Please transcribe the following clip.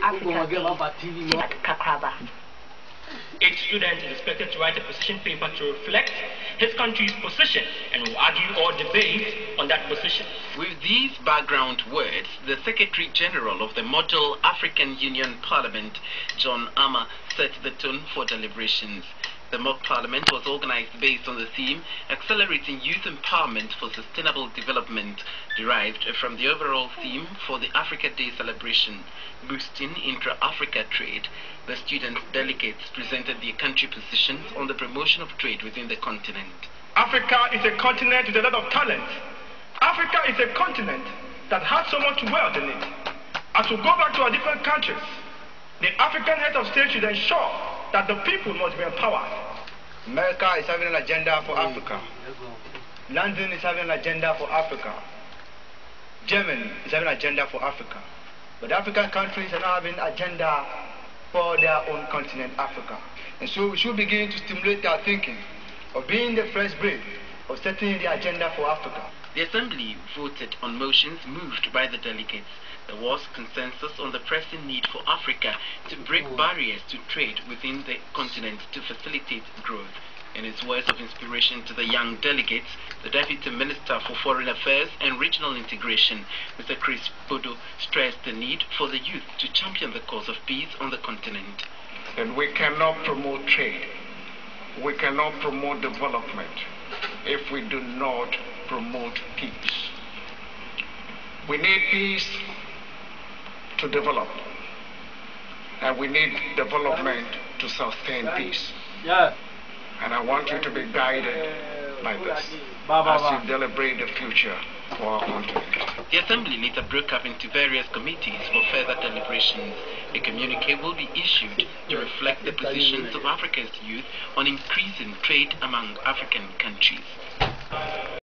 Africa Day at Kakraba. Each student is expected to write a position paper to reflect his country's position and will argue or debate on that position. With these background words, the Secretary General of the Model African Union Parliament, John Armah, set the tone for deliberations. The mock parliament was organized based on the theme Accelerating Youth Empowerment for Sustainable Development, derived from the overall theme for the Africa Day celebration, Boosting Intra-Africa Trade. The student delegates presented their country positions on the promotion of trade within the continent. Africa is a continent with a lot of talent. Africa is a continent that has so much wealth in it. As we go back to our different countries, the African head of state should ensure that the people must be empowered. America is having an agenda for Africa. London is having an agenda for Africa. Germany is having an agenda for Africa. But African countries are not having an agenda for their own continent, Africa. And so we should begin to stimulate our thinking of being the first brave of setting the agenda for Africa. The Assembly voted on motions moved by the delegates. There was consensus on the pressing need for Africa to break barriers to trade within the continent to facilitate growth. In his words of inspiration to the young delegates, the Deputy Minister for Foreign Affairs and Regional Integration, Mr. Chris Bodo, stressed the need for the youth to champion the cause of peace on the continent. And we cannot promote trade, we cannot promote development if we do not promote peace. We need peace to develop, and we need development to sustain peace. And I want you to be guided by this as you deliberate the future for our continent. The Assembly later broke up into various committees for further deliberations. A communique will be issued to reflect the positions of Africa's youth on increasing trade among African countries.